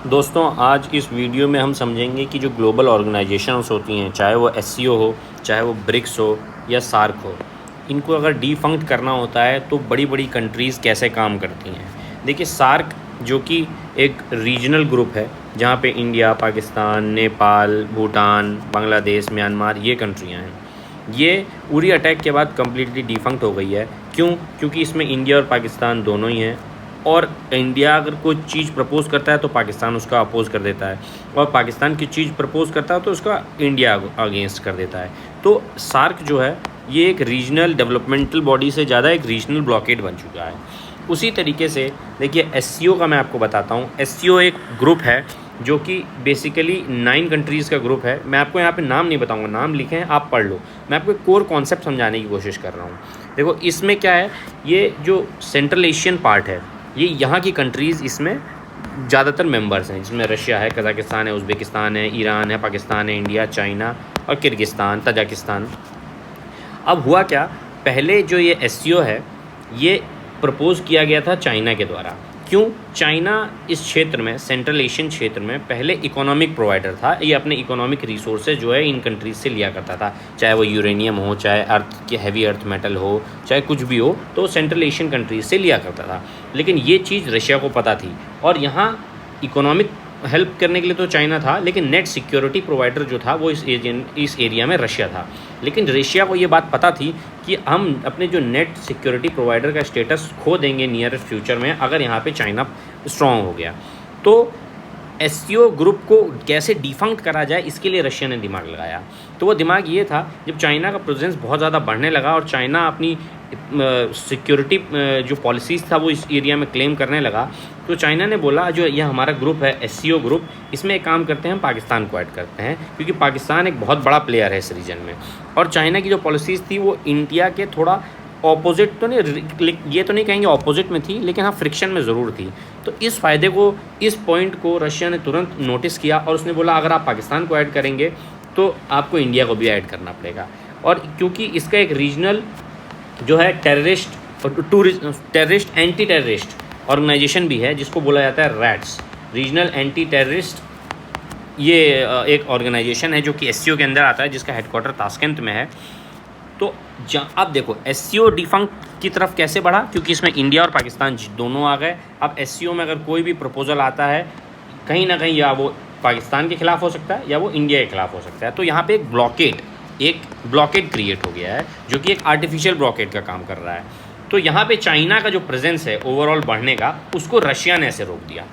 दोस्तों, आज इस वीडियो में हम समझेंगे कि जो ग्लोबल ऑर्गेनाइजेशंस होती हैं, चाहे वो एससीओ हो, चाहे वो ब्रिक्स हो या सार्क हो, इनको अगर डीफंक्ट करना होता है तो बड़ी बड़ी कंट्रीज़ कैसे काम करती हैं। देखिए, सार्क जो कि एक रीजनल ग्रुप है जहाँ पे इंडिया, पाकिस्तान, नेपाल, भूटान, बांग्लादेश, म्यांमार ये कंट्रियाँ हैं। ये उरी अटैक के बाद कम्प्लीटली डीफंक्ट हो गई है। क्यों? क्योंकि इसमें इंडिया और पाकिस्तान दोनों ही हैं, और इंडिया अगर कोई चीज़ प्रपोज़ करता है तो पाकिस्तान उसका अपोज़ कर देता है, और पाकिस्तान की चीज़ प्रपोज़ करता है तो उसका इंडिया अगेंस्ट कर देता है। तो सार्क जो है ये एक रीजनल डेवलपमेंटल बॉडी से ज़्यादा एक रीजनल ब्लॉकेट बन चुका है। उसी तरीके से देखिए, एससीओ का मैं आपको बताता हूँ। एससीओ एक ग्रुप है जो कि बेसिकली 9 कंट्रीज़ का ग्रुप है। मैं आपको यहाँ पे नाम नहीं बताऊँगा, नाम लिखे हैं, आप पढ़ लो। मैं आपको एक कोर कॉन्सेप्ट समझाने की कोशिश कर रहा हूँ। देखो, इसमें क्या है, ये जो सेंट्रल एशियन पार्ट है, ये यहाँ की कंट्रीज़ इसमें ज़्यादातर मेंबर्स हैं, जिसमें रशिया है, कज़ाकिस्तान है, उज़्बेकिस्तान है, ईरान है, पाकिस्तान है, इंडिया, चाइना और किर्गिस्तान, तजाकिस्तान। अब हुआ क्या, पहले जो ये एससीओ है ये प्रपोज़ किया गया था चाइना के द्वारा। क्यों? चाइना इस क्षेत्र में, सेंट्रल एशियन क्षेत्र में पहले इकोनॉमिक प्रोवाइडर था। ये अपने इकोनॉमिक रिसोर्सेज जो है इन कंट्रीज़ से लिया करता था, चाहे वो यूरेनियम हो, चाहे अर्थ के हैवी अर्थ मेटल हो, चाहे कुछ भी हो, तो सेंट्रल एशियन कंट्रीज़ से लिया करता था। लेकिन ये चीज़ रशिया को पता थी, और यहाँ इकोनॉमिक हेल्प करने के लिए तो चाइना था, लेकिन नेट सिक्योरिटी प्रोवाइडर जो था वो इस एरिया में रशिया था। लेकिन रशिया को ये बात पता थी कि हम अपने जो नेट सिक्योरिटी प्रोवाइडर का स्टेटस खो देंगे नियर फ्यूचर में अगर यहाँ पे चाइना स्ट्रॉन्ग हो गया। तो एससीओ ग्रुप को कैसे डिफंक्ट करा जाए, इसके लिए रशिया ने दिमाग लगाया। तो वो दिमाग ये था, जब चाइना का प्रेजेंस बहुत ज़्यादा बढ़ने लगा और चाइना अपनी सिक्योरिटी जो पॉलिसीज़ था वो इस एरिया में क्लेम करने लगा, तो चाइना ने बोला जो यह हमारा ग्रुप है एससीओ ग्रुप, इसमें एक काम करते हैं, हम पाकिस्तान को ऐड करते हैं, क्योंकि पाकिस्तान एक बहुत बड़ा प्लेयर है इस रीजन में। और चाइना की जो पॉलिसीज़ थी वो इंडिया के थोड़ा ऑपोजिट तो नहीं, ये तो नहीं कहेंगे ऑपोजिट में थी, लेकिन हाँ फ्रिक्शन में ज़रूर थी। तो इस फ़ायदे को, इस पॉइंट को रशिया ने तुरंत नोटिस किया और उसने बोला अगर आप पाकिस्तान को ऐड करेंगे तो आपको इंडिया को भी ऐड करना पड़ेगा। और क्योंकि इसका एक रीजनल जो है टेररिस्ट एंटी टेररिस्ट ऑर्गेनाइजेशन भी है, जिसको बोला जाता है रैट्स, रीजनल एंटी टेररिस्ट, ये एक ऑर्गेनाइजेशन है जो कि एससीओ के अंदर आता है, जिसका हेडक्वार्टर ताशकंद में है। तो अब देखो एससीओ डिफंक्ट की तरफ कैसे बढ़ा, क्योंकि इसमें इंडिया और पाकिस्तान दोनों आ गए। अब एससीओ में अगर कोई भी प्रपोजल आता है, कहीं ना कहीं या वो पाकिस्तान के खिलाफ हो सकता है या वो इंडिया के खिलाफ हो सकता है। तो यहाँ पे एक ब्लॉकेट क्रिएट हो गया है, जो कि एक आर्टिफिशियल ब्लॉकेट का काम कर रहा है। तो यहाँ पे चाइना का जो प्रेजेंस है ओवरऑल बढ़ने का, उसको रशिया ने ऐसे रोक दिया।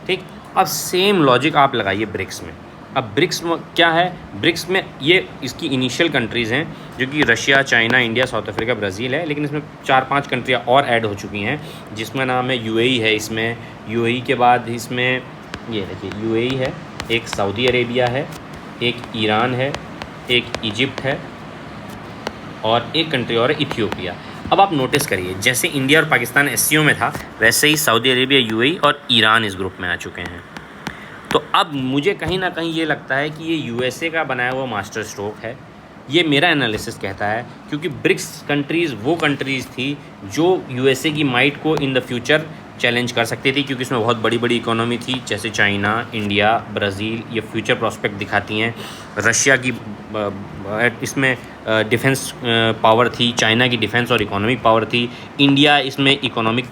ठीक, अब सेम लॉजिक आप लगाइए ब्रिक्स में। अब ब्रिक्स में क्या है, ब्रिक्स में ये इसकी इनिशियल कंट्रीज़ हैं जो कि Russia, China, India, south Africa, Brazil है, लेकिन इसमें 4-5 कंट्रियाँ और ऐड हो चुकी हैं, जिसमें नाम है यूएई है। इसमें यूएई के बाद इसमें ये देखिए यूएई है, एक सऊदी अरेबिया है, एक ईरान है, एक इजिप्ट है, और एक कंट्री और है इथियोपिया। अब आप नोटिस करिए, जैसे इंडिया और पाकिस्तान एससीओ में था, वैसे ही सऊदी अरेबिया, यूएई और ईरान इस ग्रुप में आ चुके हैं। तो अब मुझे कहीं ना कहीं ये लगता है कि ये यूएसए का बनाया हुआ मास्टर स्ट्रोक है, ये मेरा एनालिसिस कहता है, क्योंकि ब्रिक्स कंट्रीज़ वो कंट्रीज़ थी जो यूएसए की माइट को इन द फ्यूचर चैलेंज कर सकती थी, क्योंकि इसमें बहुत बड़ी बड़ी इकोनॉमी थी, जैसे चाइना, इंडिया, ब्राज़ील, ये फ्यूचर प्रॉस्पेक्ट दिखाती हैं। रशिया की इसमें डिफेंस पावर थी, चाइना की डिफेंस और इकोनॉमिक पावर थी, इंडिया इसमें इकोनॉमिक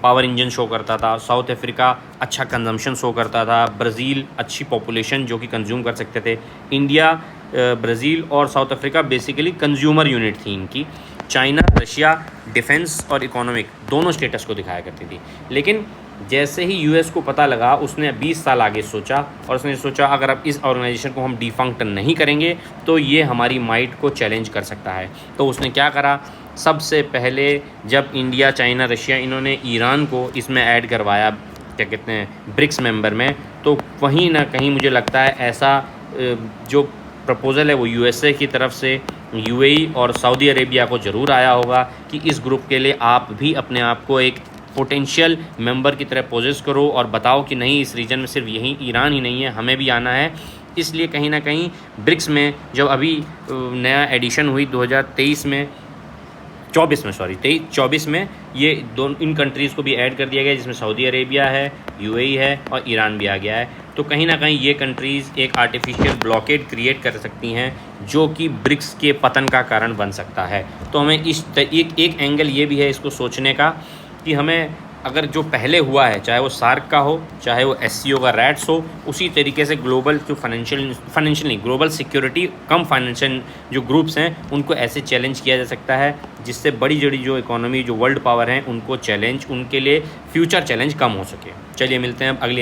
पावर इंजन शो करता था, साउथ अफ्रीका अच्छा कंजम्पशन शो करता था, ब्राज़ील अच्छी पॉपुलेशन जो कि कंज्यूम कर सकते थे। इंडिया, ब्राज़ील और south Africa basically consumer unit थी इनकी। चाइना, रशिया डिफेंस और इकोनॉमिक दोनों स्टेटस को दिखाया करती थी। लेकिन जैसे ही यूएस को पता लगा, उसने 20 साल आगे सोचा, और उसने सोचा अगर अब इस ऑर्गेनाइजेशन को हम डिफंक्ट नहीं करेंगे तो ये हमारी माइट को चैलेंज कर सकता है। तो उसने क्या करा, सबसे पहले जब इंडिया, चाइना, रशिया इन्होंने ईरान को इसमें ऐड करवाया, क्या कहते हैं, ब्रिक्स मेंबर में, तो कहीं ना कहीं मुझे लगता है ऐसा जो प्रपोज़ल है वो यूएसए की तरफ से यूएई और सऊदी अरेबिया को ज़रूर आया होगा कि इस ग्रुप के लिए आप भी अपने आप को एक पोटेंशियल मेंबर की तरह पोजेस करो और बताओ कि नहीं, इस रीजन में सिर्फ यही ईरान ही नहीं है, हमें भी आना है। इसलिए कहीं ना कहीं ब्रिक्स में जब अभी नया एडिशन हुई 2023 में, 24 में, सॉरी 24 में ये इन कंट्रीज़ को भी ऐड कर दिया गया, जिसमें सऊदी अरेबिया है, यूएई है और ईरान भी आ गया है। तो कहीं ना कहीं ये कंट्रीज़ एक आर्टिफिशियल ब्लॉकेड क्रिएट कर सकती हैं, जो कि ब्रिक्स के पतन का कारण बन सकता है। तो हमें एक एंगल ये भी है इसको सोचने का कि हमें अगर जो पहले हुआ है, चाहे वो सार्क का हो, चाहे वो एससीओ का रैट्स हो, उसी तरीके से ग्लोबल जो फाइनेंशियल ग्लोबल सिक्योरिटी कम फाइनेंशियल जो ग्रुप्स हैं उनको ऐसे चैलेंज किया जा सकता है, जिससे बड़ी बड़ी जो इकोनॉमी जो वर्ल्ड पावर हैं उनको चैलेंज, उनके लिए फ्यूचर चैलेंज कम हो सके। चलिए मिलते हैं अब अगली